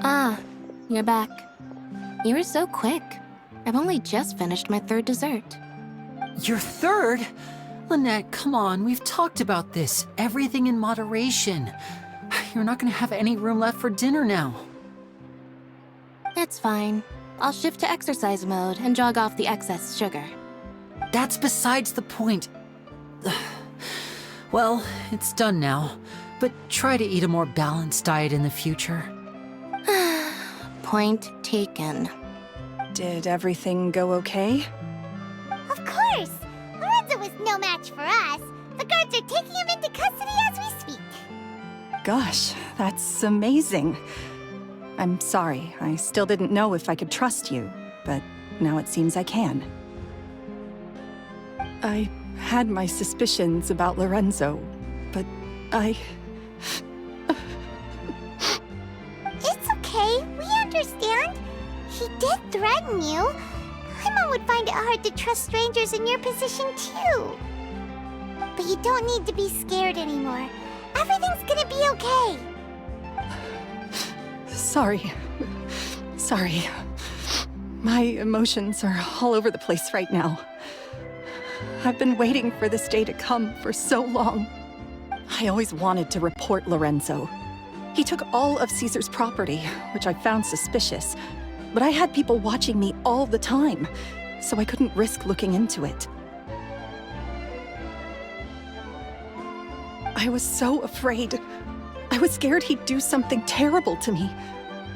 Ah, you're back. You were so quick. I've only just finished my third dessert. Your third? Lynette, come on, we've talked about this. Everything in moderation. You're not gonna have any room left for dinner now. It's fine. I'll shift to exercise mode and jog off the excess sugar. That's besides the point. Well, it's done now, but try to eat a more balanced diet in the future. Point taken. Did everything go okay? Of course! Lorenzo was no match for us. The guards are taking him into custody as we speak. Gosh, that's amazing. I'm sorry, I still didn't know if I could trust you, but now it seems I can. I had my suspicions about Lorenzo, but It's okay, we understand. He did threaten you. Paimon would find it hard to trust strangers in your position too. But you don't need to be scared anymore. Everything's gonna be okay. sorry. Sorry. My emotions are all over the place right now. I've been waiting for this day to come for so long. I always wanted to report Lorenzo. He took all of Caesar's property, which I found suspicious, but I had people watching me all the time, so I couldn't risk looking into it. I was so afraid. I was scared he'd do something terrible to me,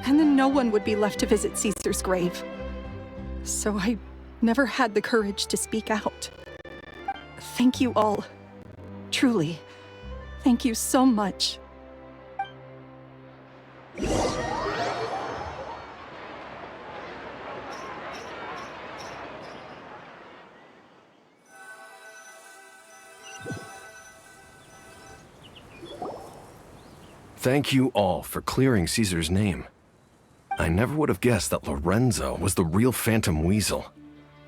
and then no one would be left to visit Caesar's grave. So I never had the courage to speak out. Thank you all. Truly. Thank you so much. Thank you all for clearing Caesar's name. I never would have guessed that Lorenzo was the real Phantom Weasel.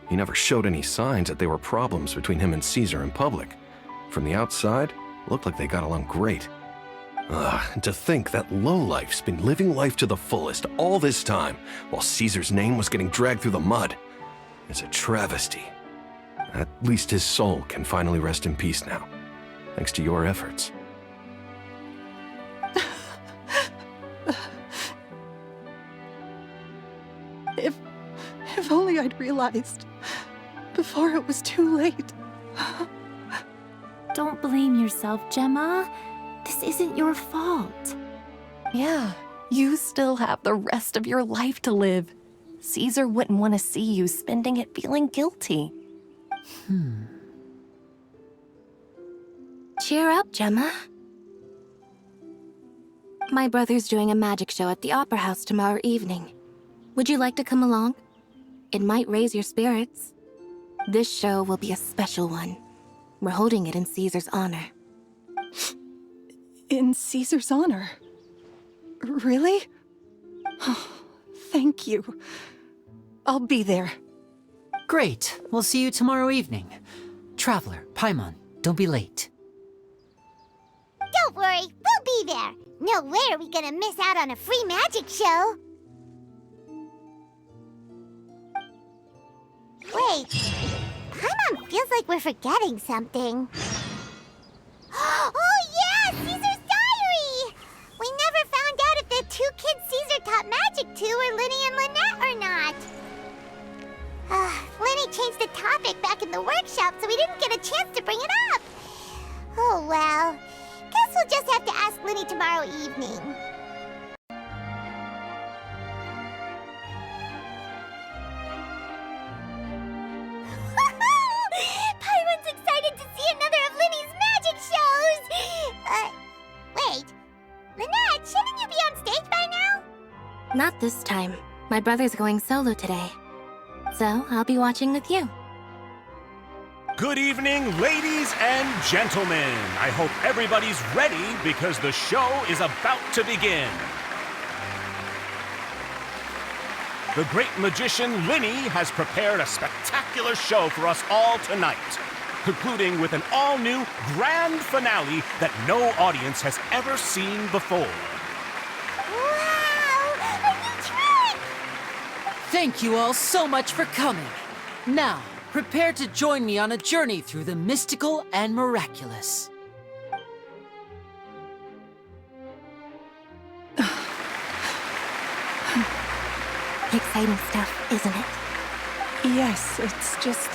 He never showed any signs that there were problems between him and Caesar in public. From the outside, it looked like they got along great. And to think that lowlife's been living life to the fullest all this time, while Caesar's name was getting dragged through the mud. It's a travesty. At least his soul can finally rest in peace now, thanks to your efforts. If only I'd realized before it was too late. Don't blame yourself, Gemma. This isn't your fault. Yeah, you still have the rest of your life to live. Caesar wouldn't want to see you spending it feeling guilty. Cheer up, Gemma. My brother's doing a magic show at the Opera House tomorrow evening. Would you like to come along? It might raise your spirits. This show will be a special one. We're holding it in Caesar's honor. In Caesar's honor? Really? Oh, thank you. I'll be there. Great, we'll see you tomorrow evening. Traveler, Paimon, don't be late. Don't worry, we'll be there. No way are we gonna miss out on a free magic show. Wait, Paimon feels like we're forgetting something. Oh yeah, Caesar's diary! We never found out if the two kids Caesar taught magic to were Lyney and Lynette or not. Lyney changed the topic back in the workshop, so we didn't get a chance to bring it up. Oh well, guess we'll just have to ask Lyney tomorrow evening. Paimon's excited to see another of Lyney's magic shows! Wait. Lynette, shouldn't you be on stage by now? Not this time. My brother's going solo today. So, I'll be watching with you. Good evening, ladies and gentlemen. I hope everybody's ready because the show is about to begin. The great magician Lyney has prepared a spectacular show for us all tonight, concluding with an all-new grand finale that no audience has ever seen before. Wow! Thank you all so much for coming. Now, prepare to join me on a journey through the mystical and miraculous. Exciting stuff, isn't it? Yes, it's just...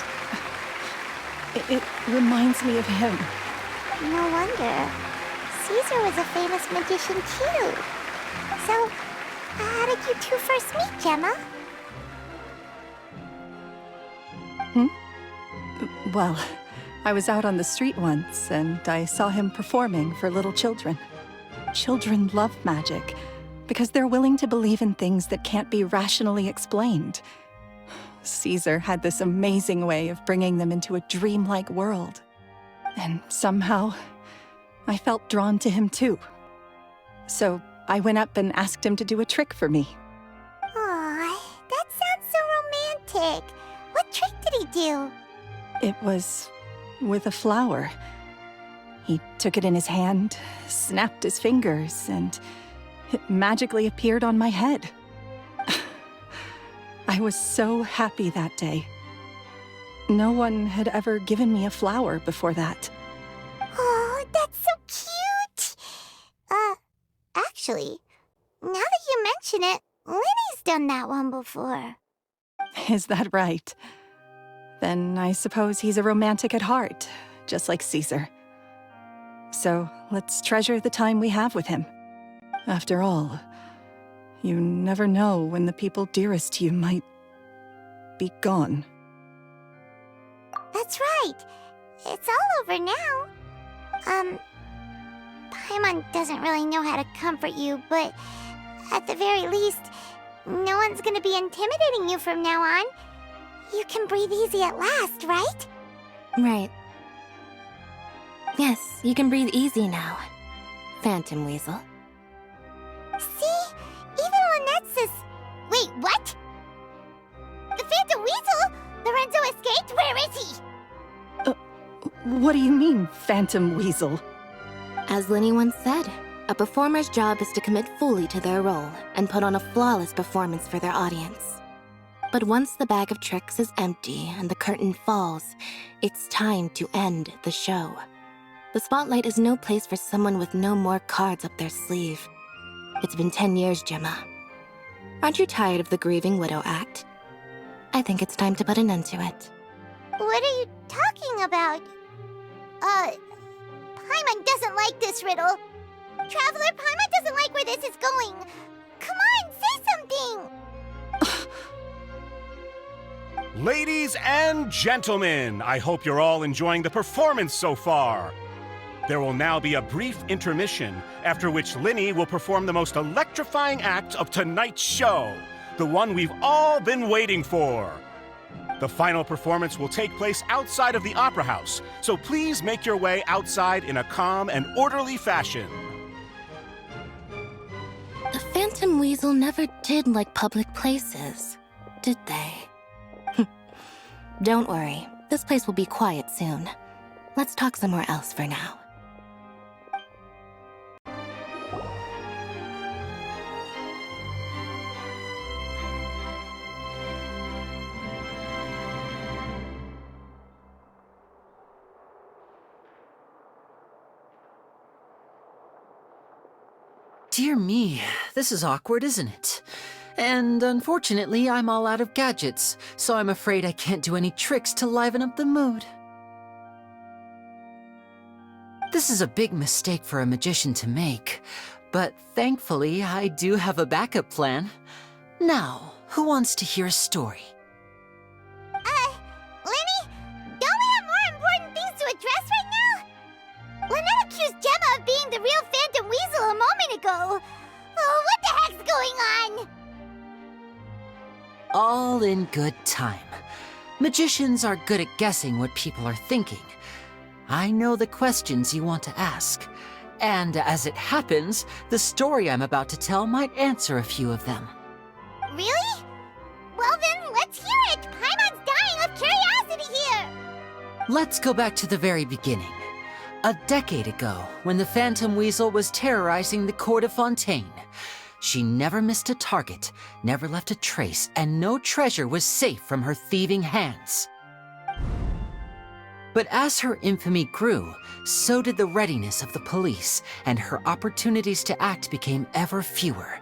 It reminds me of him. No wonder. Caesar was a famous magician too. So, how did you two first meet, Gemma? Well, I was out on the street once, and I saw him performing for little children. Children love magic, because they're willing to believe in things that can't be rationally explained. Caesar had this amazing way of bringing them into a dreamlike world. And somehow, I felt drawn to him too. So I went up and asked him to do a trick for me. Aw, that sounds so romantic. What trick did he do? It was with a flower. He took it in his hand, snapped his fingers, and it magically appeared on my head. I was so happy that day. No one had ever given me a flower before that. Oh, that's so cute! Actually, now that you mention it, Lyney's done that one before. Is that right? Then I suppose he's a romantic at heart, just like Caesar. So let's treasure the time we have with him. After all, you never know when the people dearest to you might be gone. That's right. It's all over now. Paimon doesn't really know how to comfort you, but at the very least, no one's gonna be intimidating you from now on. You can breathe easy at last, right? Right. Yes, you can breathe easy now, Phantom Weasel. See? Even Lynette says... Wait, what? The Phantom Weasel? Lorenzo escaped? Where is he? What do you mean, Phantom Weasel? As Lyney once said, a performer's job is to commit fully to their role and put on a flawless performance for their audience. But once the bag of tricks is empty and the curtain falls, it's time to end the show. The spotlight is no place for someone with no more cards up their sleeve. It's been 10 years, Gemma. Aren't you tired of the grieving widow act? I think it's time to put an end to it. What are you talking about? Paimon doesn't like this riddle. Traveler, Paimon doesn't like where this is going. Come on, say something! Ladies and gentlemen, I hope you're all enjoying the performance so far. There will now be a brief intermission, after which Lyney will perform the most electrifying act of tonight's show, the one we've all been waiting for. The final performance will take place outside of the Opera House, so please make your way outside in a calm and orderly fashion. The Phantom Weasel never did like public places, did they? Don't worry, this place will be quiet soon. Let's talk somewhere else for now. Dear me, this is awkward, isn't it? And unfortunately, I'm all out of gadgets, so I'm afraid I can't do any tricks to liven up the mood. This is a big mistake for a magician to make, but thankfully, I do have a backup plan. Now, who wants to hear a story? Lyney, don't we have more important things to address right now? Lynette accused Gemma of being the real Phantom Weasel a moment ago. Oh, what the heck's going on? All in good time. Magicians are good at guessing what people are thinking. I know the questions you want to ask. And as it happens, the story I'm about to tell might answer a few of them. Really? Well then, let's hear it! Paimon's dying of curiosity here! Let's go back to the very beginning. A decade ago, when the Phantom Weasel was terrorizing the court of Fontaine, She never missed a target, never left a trace, and no treasure was safe from her thieving hands. But as her infamy grew, so did the readiness of the police, and her opportunities to act became ever fewer.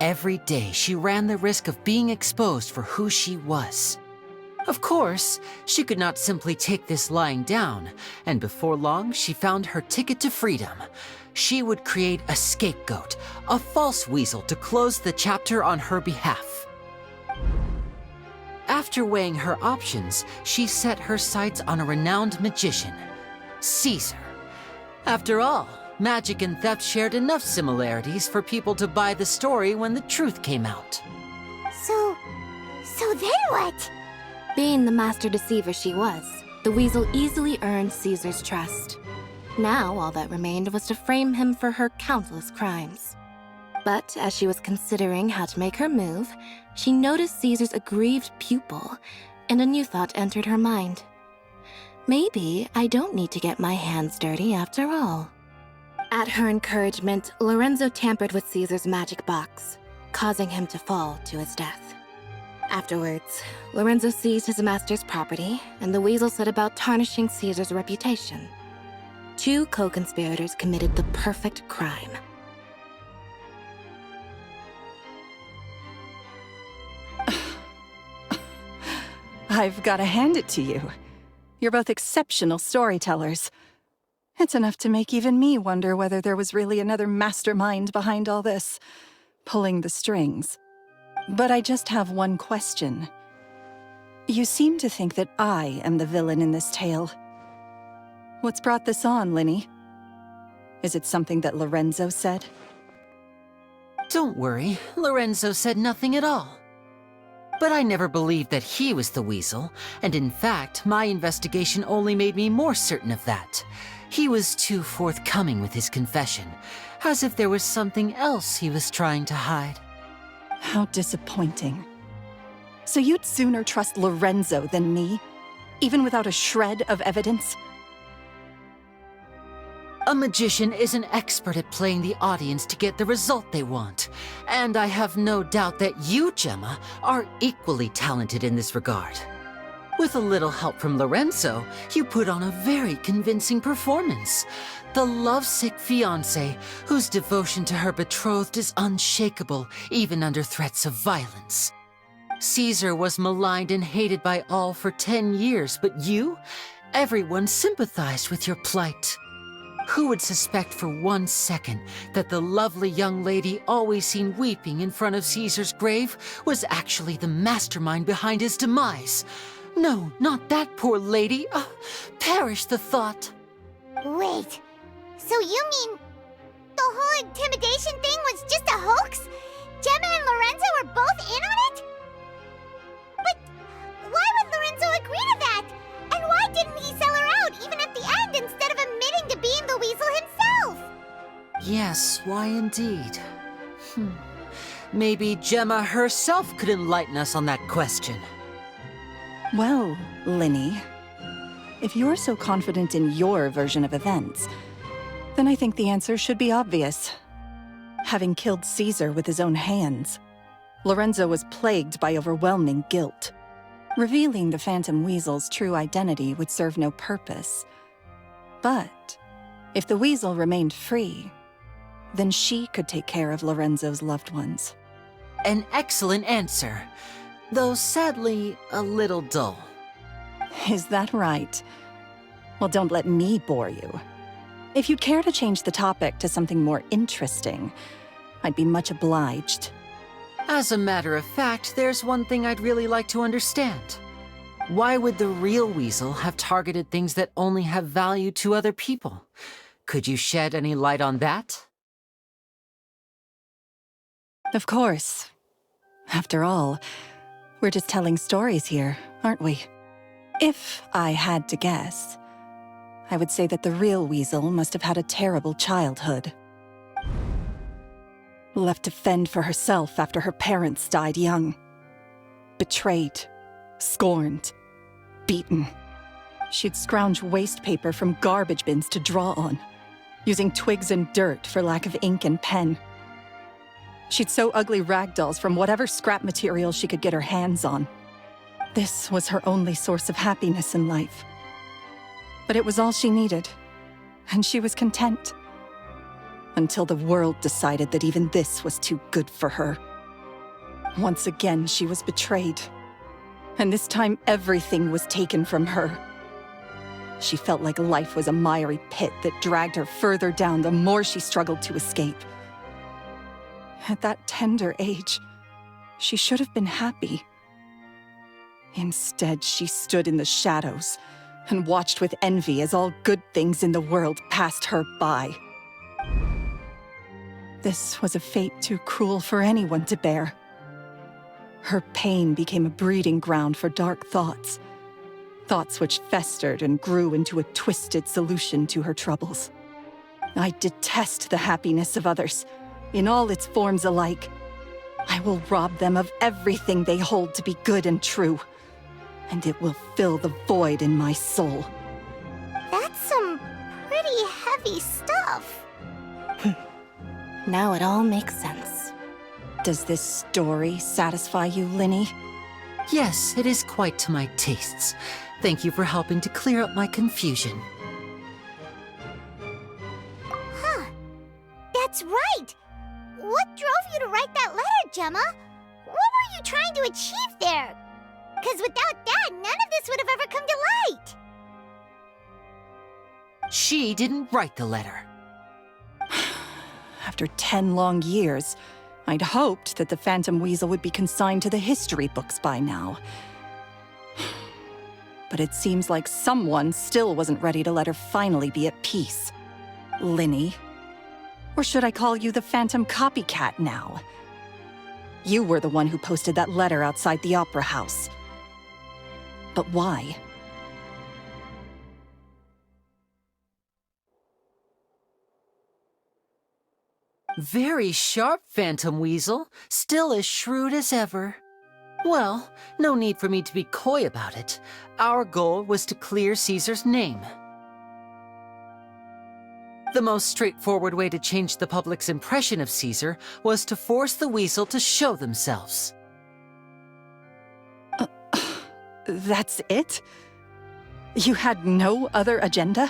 Every day she ran the risk of being exposed for who she was. Of course, she could not simply take this lying down, and before long she found her ticket to freedom. She would create a scapegoat, a false weasel to close the chapter on her behalf. After weighing her options, she set her sights on a renowned magician, Caesar. After all, magic and theft shared enough similarities for people to buy the story when the truth came out. So then what? Being the master deceiver she was, the weasel easily earned Caesar's trust. Now all that remained was to frame him for her countless crimes. But as she was considering how to make her move, she noticed Caesar's aggrieved pupil, and a new thought entered her mind. Maybe I don't need to get my hands dirty after all. At her encouragement, Lorenzo tampered with Caesar's magic box, causing him to fall to his death. Afterwards, Lorenzo seized his master's property, and the weasel set about tarnishing Caesar's reputation. Two co-conspirators committed the perfect crime. I've got to hand it to you. You're both exceptional storytellers. It's enough to make even me wonder whether there was really another mastermind behind all this, pulling the strings. But I just have one question. You seem to think that I am the villain in this tale. What's brought this on, Lyney? Is it something that Lorenzo said? Don't worry, Lorenzo said nothing at all. But I never believed that he was the weasel, and in fact, my investigation only made me more certain of that. He was too forthcoming with his confession, as if there was something else he was trying to hide. How disappointing. So you'd sooner trust Lorenzo than me, even without a shred of evidence? A magician is an expert at playing the audience to get the result they want, and I have no doubt that you, Gemma, are equally talented in this regard. With a little help from Lorenzo, you put on a very convincing performance. The lovesick fiancé, whose devotion to her betrothed is unshakable, even under threats of violence. Caesar was maligned and hated by all for 10 years, but you? Everyone sympathized with your plight. Who would suspect for 1 second that the lovely young lady always seen weeping in front of Caesar's grave was actually the mastermind behind his demise? No, not that poor lady. Perish the thought. Wait, so you mean the whole intimidation thing was just a hoax? Gemma and Lorenzo were both in on it? But why would Lorenzo agree to that? And why didn't he sell her out even at the end instead of admitting to being the weasel himself? Yes, why indeed? Maybe Gemma herself could enlighten us on that question. Well, Lyney, if you're so confident in your version of events, then I think the answer should be obvious. Having killed Caesar with his own hands, Lorenzo was plagued by overwhelming guilt. Revealing the Phantom Weasel's true identity would serve no purpose. But if the Weasel remained free, then she could take care of Lorenzo's loved ones. An excellent answer, though sadly a little dull. Is that right? Well, don't let me bore you. If you'd care to change the topic to something more interesting, I'd be much obliged. As a matter of fact, there's one thing I'd really like to understand. Why would the real weasel have targeted things that only have value to other people? Could you shed any light on that? Of course. After all, we're just telling stories here, aren't we? If I had to guess, I would say that the real weasel must have had a terrible childhood. Left to fend for herself after her parents died young. Betrayed, scorned, beaten. She'd scrounge waste paper from garbage bins to draw on, using twigs and dirt for lack of ink and pen. She'd sew ugly rag dolls from whatever scrap material she could get her hands on. This was her only source of happiness in life. But it was all she needed, and she was content. Until the world decided that even this was too good for her. Once again, she was betrayed. And this time, everything was taken from her. She felt like life was a miry pit that dragged her further down the more she struggled to escape. At that tender age, she should have been happy. Instead, she stood in the shadows and watched with envy as all good things in the world passed her by. This was a fate too cruel for anyone to bear. Her pain became a breeding ground for dark thoughts. Thoughts which festered and grew into a twisted solution to her troubles. I detest the happiness of others, in all its forms alike. I will rob them of everything they hold to be good and true, and it will fill the void in my soul. That's some pretty heavy stuff. Now it all makes sense. Does this story satisfy you, Lyney? Yes, it is quite to my tastes. Thank you for helping to clear up my confusion. Huh. That's right! What drove you to write that letter, Gemma? What were you trying to achieve there? Because without that, none of this would have ever come to light. She didn't write the letter. After 10 long years, I'd hoped that the Phantom Weasel would be consigned to the history books by now. But it seems like someone still wasn't ready to let her finally be at peace. Lyney. Or should I call you the Phantom Copycat now? You were the one who posted that letter outside the Opera House. But why? Very sharp, Phantom Weasel. Still as shrewd as ever. Well, no need for me to be coy about it. Our goal was to clear Caesar's name. The most straightforward way to change the public's impression of Caesar was to force the Weasel to show themselves. That's it? You had no other agenda?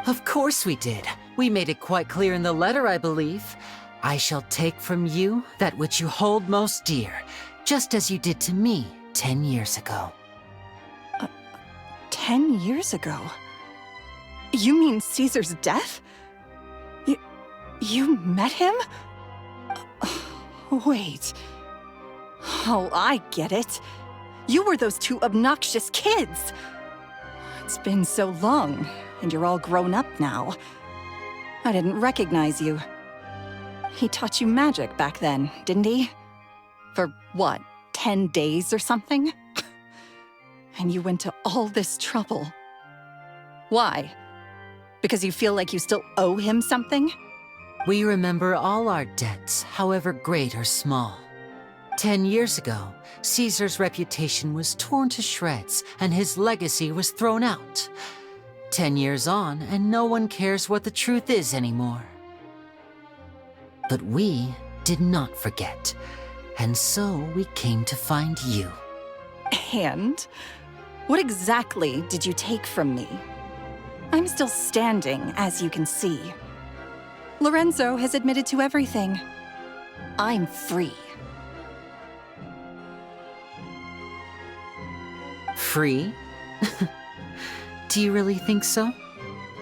Of course we did. We made it quite clear in the letter, I believe. I shall take from you that which you hold most dear, just as you did to me 10 years ago. 10 years ago? You mean Caesar's death? You met him? Wait. Oh, I get it. You were those two obnoxious kids. It's been so long, and you're all grown up now. I didn't recognize you. He taught you magic back then, didn't he? For what, 10 days or something? And you went to all this trouble. Why? Because you feel like you still owe him something? We remember all our debts, however great or small. 10 years ago, Caesar's reputation was torn to shreds, and his legacy was thrown out. 10 years on, and no one cares what the truth is anymore. But we did not forget, and so we came to find you. And? What exactly did you take from me? I'm still standing, as you can see. Lorenzo has admitted to everything. I'm free. Free? Do you really think so?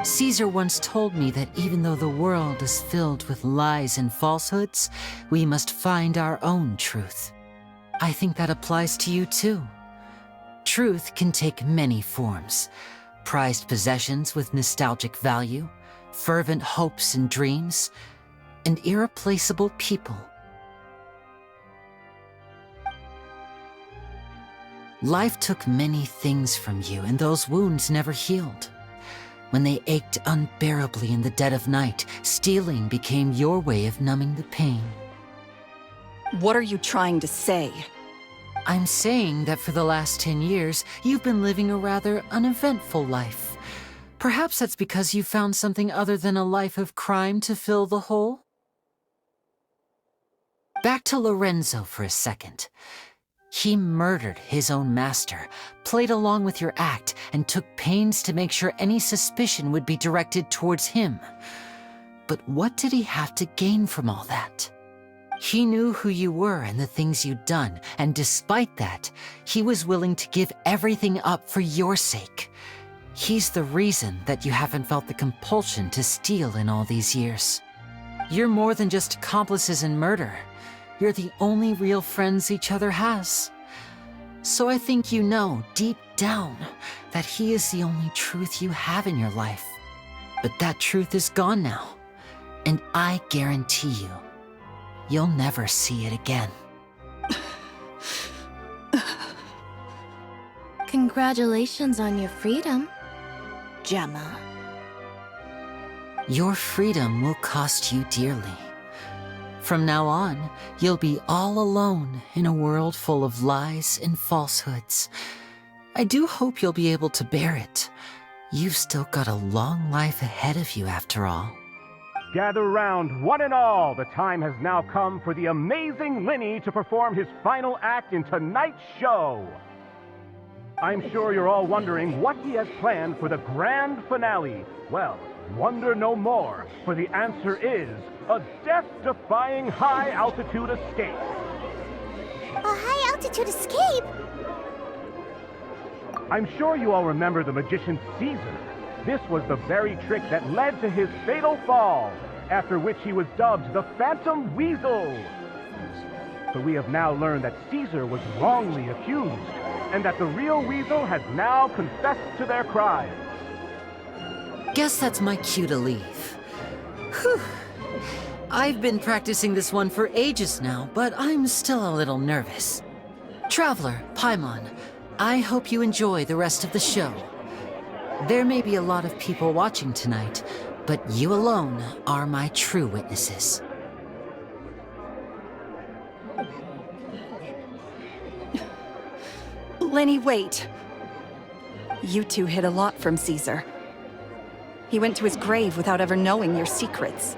Caesar once told me that even though the world is filled with lies and falsehoods, we must find our own truth. I think that applies to you too. Truth can take many forms. Prized possessions with nostalgic value, fervent hopes and dreams, and irreplaceable people. Life took many things from you, and those wounds never healed. When they ached unbearably in the dead of night, stealing became your way of numbing the pain. What are you trying to say? I'm saying that for the last 10 years, you've been living a rather uneventful life. Perhaps that's because you found something other than a life of crime to fill the hole? Back to Lorenzo for a second. He murdered his own master, played along with your act, and took pains to make sure any suspicion would be directed towards him. But what did he have to gain from all that? He knew who you were and the things you'd done, and despite that, he was willing to give everything up for your sake. He's the reason that you haven't felt the compulsion to steal in all these years. You're more than just accomplices in murder. You're the only real friends each other has. So I think you know, deep down, that he is the only truth you have in your life. But that truth is gone now, and I guarantee you, you'll never see it again. Congratulations on your freedom, Gemma. Your freedom will cost you dearly. From now on, you'll be all alone in a world full of lies and falsehoods. I do hope you'll be able to bear it. You've still got a long life ahead of you after all. Gather round, one and all. The time has now come for the amazing Lyney to perform his final act in tonight's show. I'm sure you're all wondering what he has planned for the grand finale. Well, wonder no more, for the answer is a death-defying high-altitude escape. A high-altitude escape? I'm sure you all remember the magician Caesar. This was the very trick that led to his fatal fall, after which he was dubbed the Phantom Weasel. But we have now learned that Caesar was wrongly accused, and that the real Weasel has now confessed to their crimes. Guess that's my cue to leave. Whew. I've been practicing this one for ages now, but I'm still a little nervous. Traveler, Paimon, I hope you enjoy the rest of the show. There may be a lot of people watching tonight, but you alone are my true witnesses. Lyney, wait. You two hid a lot from Caesar. He went to his grave without ever knowing your secrets.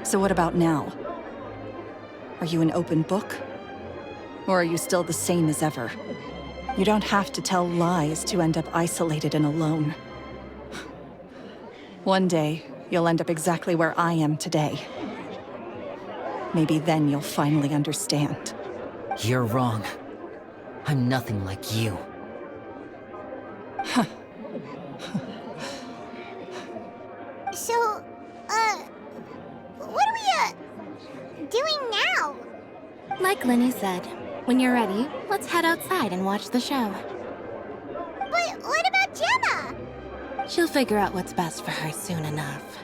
So what about now? Are you an open book? Or are you still the same as ever? You don't have to tell lies to end up isolated and alone. One day, you'll end up exactly where I am today. Maybe then you'll finally understand. You're wrong. I'm nothing like you. So, what are we, doing now? Like Lyney said, when you're ready, let's head outside and watch the show. But what about Gemma? She'll figure out what's best for her soon enough.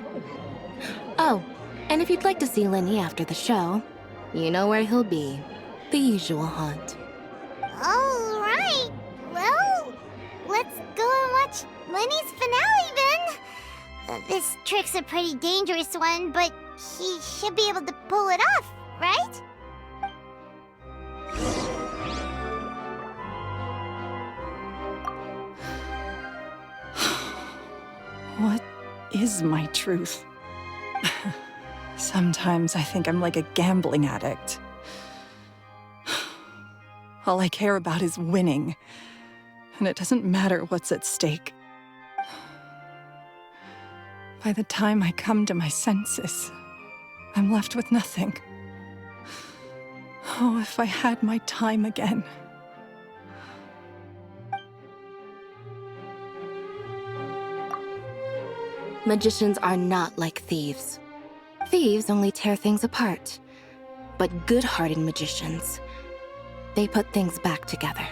Oh, and if you'd like to see Lyney after the show, you know where he'll be. The usual haunt. All right. Well, let's go and watch Lyney's finale then. This trick's a pretty dangerous one, but he should be able to pull it off, right? What is my truth? Sometimes I think I'm like a gambling addict. All I care about is winning, and it doesn't matter what's at stake. By the time I come to my senses, I'm left with nothing. Oh, if I had my time again. Magicians are not like thieves. Thieves only tear things apart. But good-hearted magicians, they put things back together.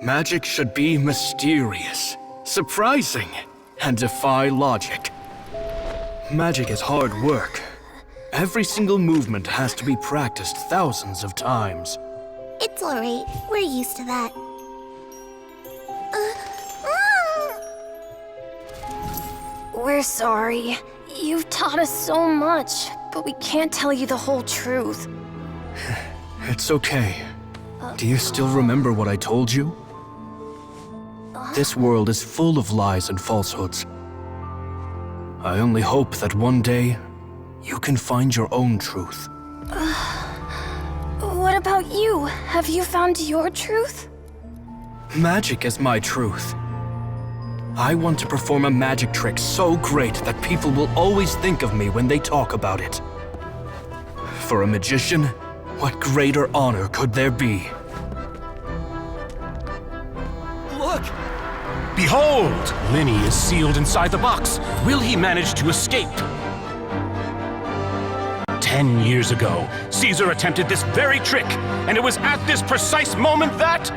Magic should be mysterious, surprising, and defy logic. Magic is hard work. Every single movement has to be practiced thousands of times. It's alright. We're used to that. We're sorry. You've taught us so much, but we can't tell you the whole truth. It's okay. Do you still remember what I told you? This world is full of lies and falsehoods. I only hope that one day you can find your own truth. What about you? Have you found your truth? Magic is my truth. I want to perform a magic trick so great that people will always think of me when they talk about it. For a magician, what greater honor could there be? Look! Behold! Lyney is sealed inside the box. Will he manage to escape? 10 years ago, Caesar attempted this very trick, and it was at this precise moment that...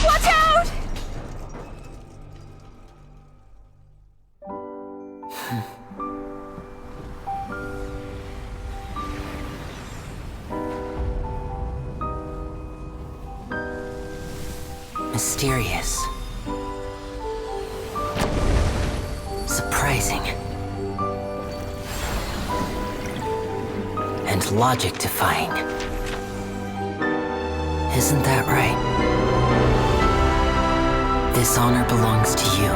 Watch out! Mysterious. Surprising. And logic-defying. Isn't that right? This honor belongs to you,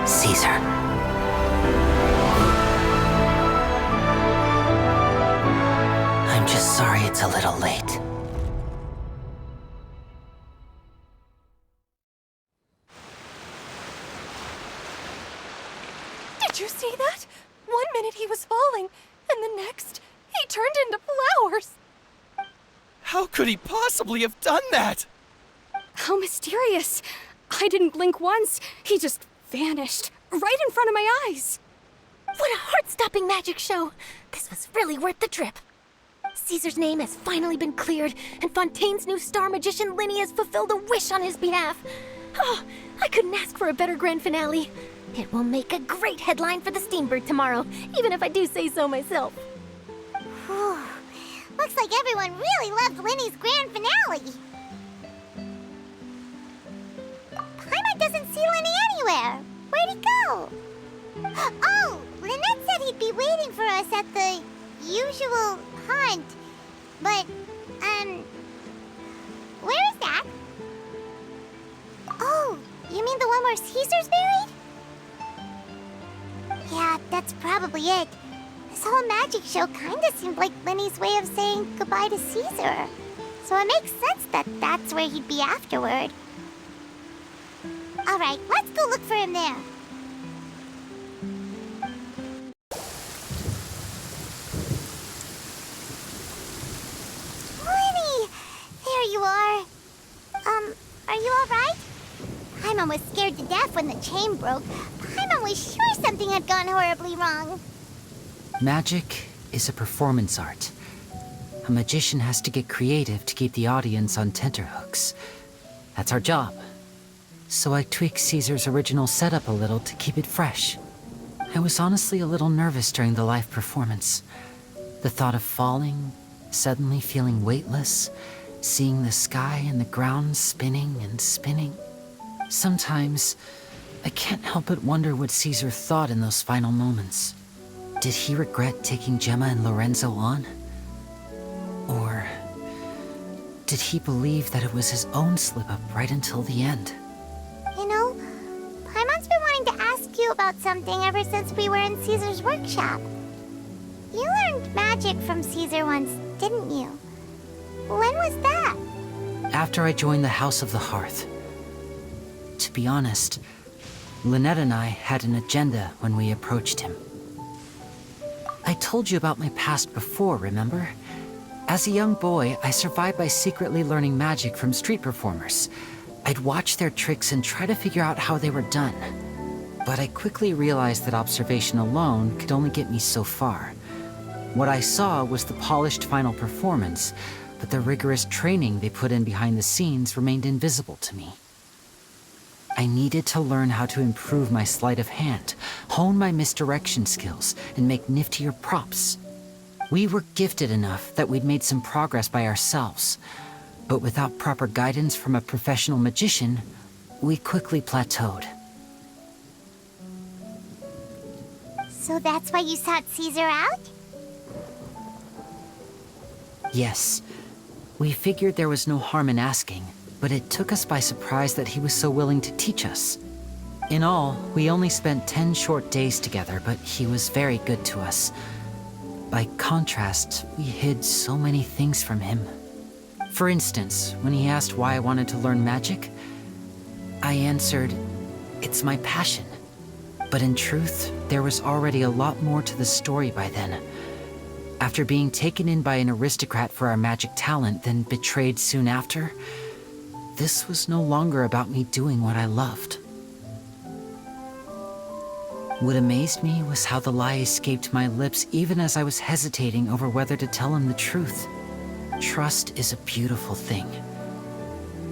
Caesar. I'm just sorry it's a little late. Did you see that? 1 minute he was falling, and the next, he turned into flowers. How could he possibly have done that? How mysterious. I didn't blink once. He just vanished, right in front of my eyes. What a heart-stopping magic show! This was really worth the trip. Caesar's name has finally been cleared, and Fontaine's new star magician Lyney has fulfilled a wish on his behalf. Oh, I couldn't ask for a better grand finale. It will make a great headline for the Steambird tomorrow, even if I do say so myself. Whew. Looks like everyone really loved Lyney's grand finale. Paimon doesn't see Lyney anywhere. Where'd he go? Oh, Lynette said he'd be waiting for us at the usual haunt. But, where is that? Oh, you mean the one where Caesar's buried? Yeah, that's probably it. This whole magic show kinda seemed like Lyney's way of saying goodbye to Caesar. So it makes sense that that's where he'd be afterward. Alright, let's go look for him there. Lyney! There you are. Are you alright? Paimon was scared to death when the chain broke. Paimon was sure something had gone horribly wrong. Magic is a performance art. A magician has to get creative to keep the audience on tenterhooks. That's our job. So I tweaked Caesar's original setup a little to keep it fresh. I was honestly a little nervous during the live performance. The thought of falling, suddenly feeling weightless, seeing the sky and the ground spinning and spinning. Sometimes, I can't help but wonder what Caesar thought in those final moments. Did he regret taking Gemma and Lorenzo on? Or did he believe that it was his own slip-up right until the end? You know, Paimon's been wanting to ask you about something ever since we were in Caesar's workshop. You learned magic from Caesar once, didn't you? When was that? After I joined the House of the Hearth. To be honest, Lynette and I had an agenda when we approached him. I told you about my past before, remember? As a young boy, I survived by secretly learning magic from street performers. I'd watch their tricks and try to figure out how they were done. But I quickly realized that observation alone could only get me so far. What I saw was the polished final performance, but the rigorous training they put in behind the scenes remained invisible to me. I needed to learn how to improve my sleight of hand, hone my misdirection skills, and make niftier props. We were gifted enough that we'd made some progress by ourselves, but without proper guidance from a professional magician, we quickly plateaued. So that's why you sought Caesar out? Yes. We figured there was no harm in asking, but it took us by surprise that he was so willing to teach us. In all, we only spent 10 short days together, but he was very good to us. By contrast, we hid so many things from him. For instance, when he asked why I wanted to learn magic, I answered, "It's my passion." But in truth, there was already a lot more to the story by then. After being taken in by an aristocrat for our magic talent, then betrayed soon after, this was no longer about me doing what I loved. What amazed me was how the lie escaped my lips even as I was hesitating over whether to tell him the truth. Trust is a beautiful thing.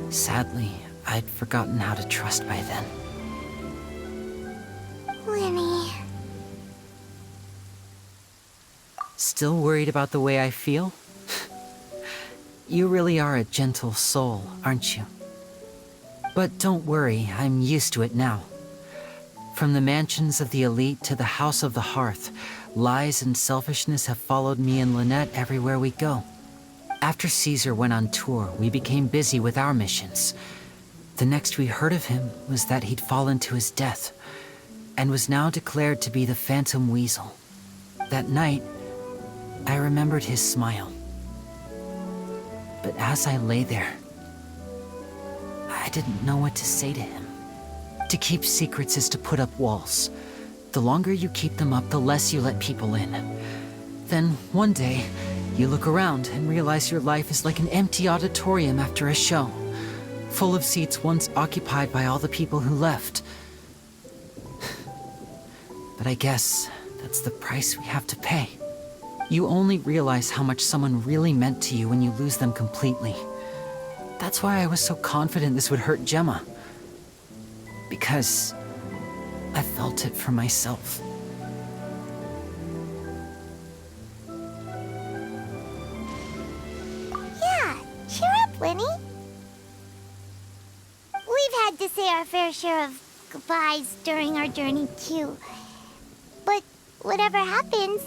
Sadly, I'd forgotten how to trust by then. Lyney. Still worried about the way I feel? You really are a gentle soul, aren't you? But don't worry, I'm used to it now. From the mansions of the elite to the house of the hearth, lies and selfishness have followed me and Lynette everywhere we go. After Caesar went on tour, we became busy with our missions. The next we heard of him was that he'd fallen to his death, and was now declared to be the Phantom Weasel. That night, I remembered his smile. But as I lay there, I didn't know what to say to him. To keep secrets is to put up walls. The longer you keep them up, the less you let people in. Then, one day, you look around and realize your life is like an empty auditorium after a show, full of seats once occupied by all the people who left. But I guess that's the price we have to pay. You only realize how much someone really meant to you when you lose them completely. That's why I was so confident this would hurt Gemma. Because I felt it for myself. Yeah, cheer up, Lyney. We've had to say our fair share of goodbyes during our journey, too. But whatever happens,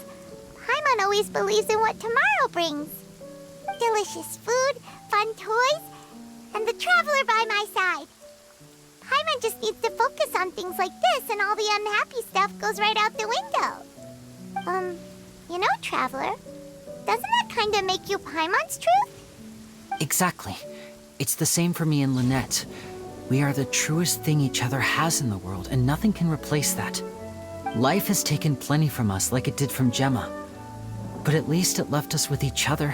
Paimon always believes in what tomorrow brings. Delicious food, fun toys, and the traveler by my side. Paimon just needs to focus on things like this, and all the unhappy stuff goes right out the window. You know, Traveler, doesn't that kind of make you Paimon's truth? Exactly. It's the same for me and Lynette. We are the truest thing each other has in the world, and nothing can replace that. Life has taken plenty from us, like it did from Gemma. But at least it left us with each other.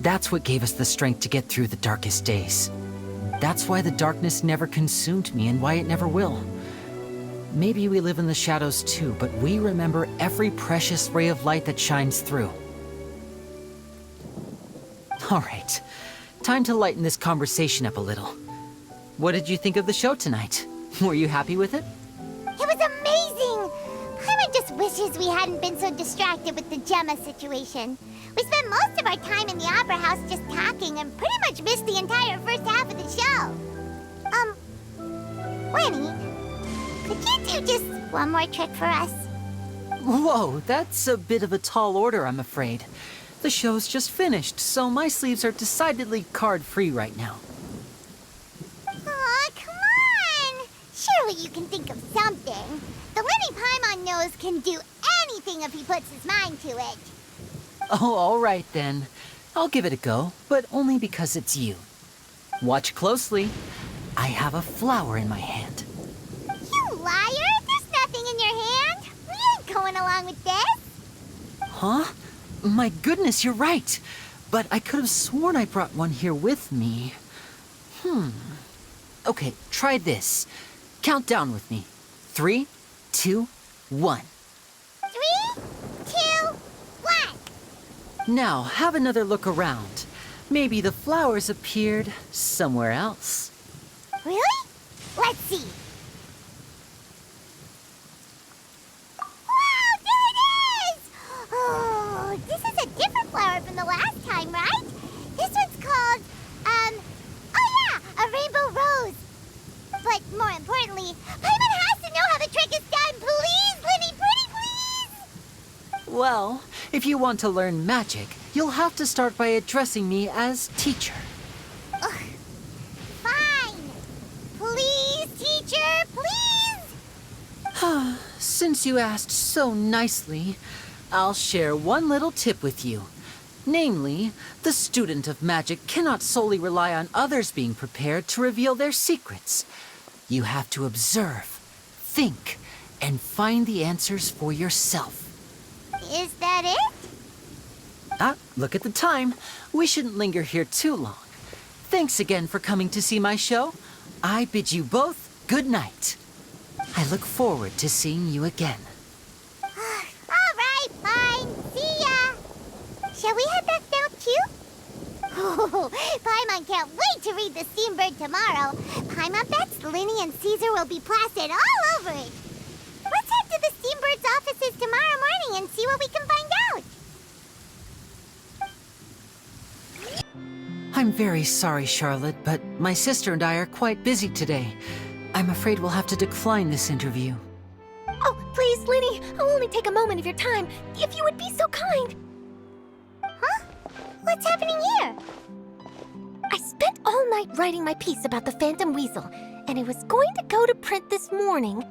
That's what gave us the strength to get through the darkest days. That's why the darkness never consumed me and why it never will. Maybe we live in the shadows too, but we remember every precious ray of light that shines through. All right, time to lighten this conversation up a little. What did you think of the show tonight? Were you happy with it? It was amazing! Paimon just wishes we hadn't been so distracted with the Gemma situation. We spent most of our time in the Opera House just talking and pretty much missed the entire first half of the show. Lyney, could you do just one more trick for us? Whoa, that's a bit of a tall order, I'm afraid. The show's just finished, so my sleeves are decidedly card-free right now. Aw, come on! Surely you can think of something. The Lyney Paimon knows can do anything if he puts his mind to it. Oh, all right then. I'll give it a go, but only because it's you. Watch closely. I have a flower in my hand. You liar! There's nothing in your hand! We ain't going along with this! Huh? My goodness, you're right. But I could have sworn I brought one here with me. Okay, try this. Count down with me. 3, 2, 1. 3, 2, 1! Now, have another look around. Maybe the flowers appeared somewhere else. Really? Let's see. Wow, there it is! Oh, this is a different flower from the last time, right? This one's called, oh yeah, a rainbow rose. Well, if you want to learn magic, you'll have to start by addressing me as teacher. Fine! Please, teacher, please! Since you asked so nicely, I'll share one little tip with you. Namely, the student of magic cannot solely rely on others being prepared to reveal their secrets. You have to observe, think, and find the answers for yourself. Is that it? Look at the time. We shouldn't linger here too long. Thanks again for coming to see my show. I bid you both good night. I look forward to seeing you again. All right, fine. See ya! Shall we head back now, too? Oh, Paimon can't wait to read The Steambird tomorrow. Paimon bets Lyney and Caesar will be plastered all over it. Let's head to the Steambird's offices tomorrow morning and see what we can find out. I'm very sorry, Charlotte, but my sister and I are quite busy today. I'm afraid we'll have to decline this interview. Oh, please, Lyney, I'll only take a moment of your time, if you would be so kind. Huh? What's happening here? I spent all night writing my piece about the Phantom Weasel, and it was going to go to print this morning.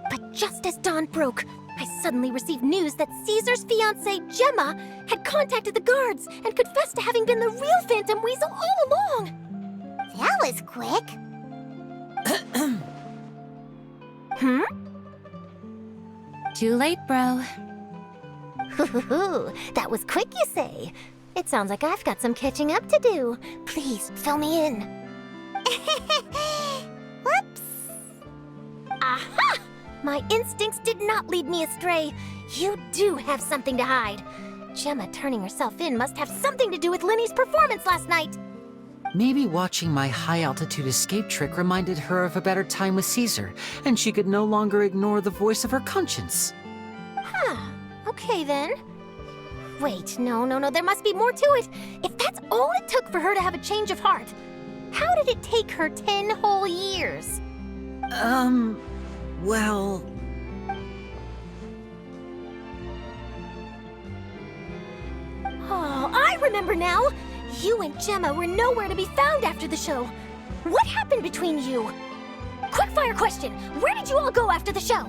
But just as dawn broke, I suddenly received news that Caesar's fiancée, Gemma, had contacted the guards and confessed to having been the real Phantom Weasel all along. That was quick. Too late, bro. That was quick, you say? It sounds like I've got some catching up to do. Please, fill me in. Whoops. Aha! My instincts did not lead me astray. You do have something to hide. Gemma turning herself in must have something to do with Lyney's performance last night. Maybe watching my high-altitude escape trick reminded her of a better time with Caesar, and she could no longer ignore the voice of her conscience. Okay then. Wait, no, there must be more to it. If that's all it took for her to have a change of heart, how did it take her 10 whole years? Well... Oh, I remember now! You and Gemma were nowhere to be found after the show. What happened between you? Quickfire question, where did you all go after the show?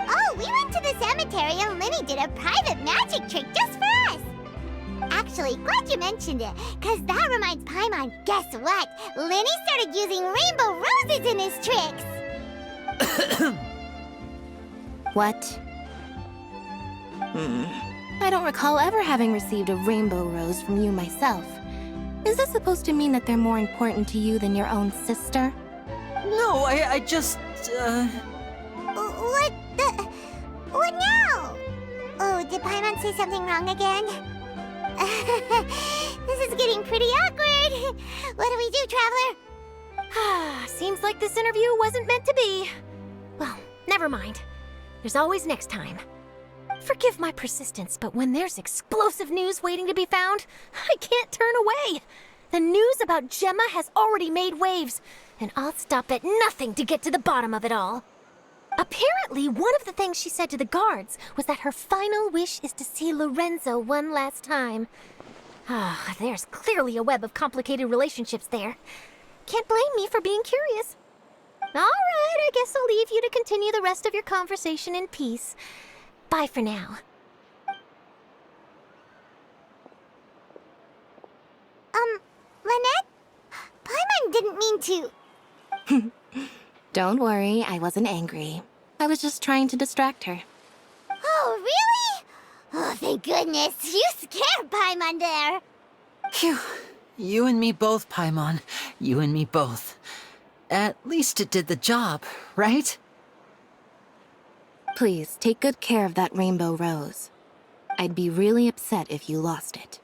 Oh, we went to the cemetery and Lyney did a private magic trick just for us. Actually, glad you mentioned it, because that reminds Paimon, guess what? Lyney started using rainbow roses in his tricks. What? I don't recall ever having received a rainbow rose from you myself. Is this supposed to mean that they're more important to you than your own sister? No, I just, What now? Oh, did Paimon say something wrong again? This is getting pretty awkward. What do we do, Traveler? Seems like this interview wasn't meant to be. Well, never mind. There's always next time. Forgive my persistence, but when there's explosive news waiting to be found, I can't turn away. The news about Gemma has already made waves, and I'll stop at nothing to get to the bottom of it all. Apparently, one of the things she said to the guards was that her final wish is to see Lorenzo one last time. There's clearly a web of complicated relationships there. Can't blame me for being curious. All right, I guess I'll leave you to continue the rest of your conversation in peace. Bye for now. Lynette? Paimon didn't mean to... Don't worry, I wasn't angry. I was just trying to distract her. Oh, really? Oh, thank goodness. You scared Paimon there. Phew. You and me both, Paimon. You and me both. At least it did the job, right? Please, take good care of that rainbow rose. I'd be really upset if you lost it.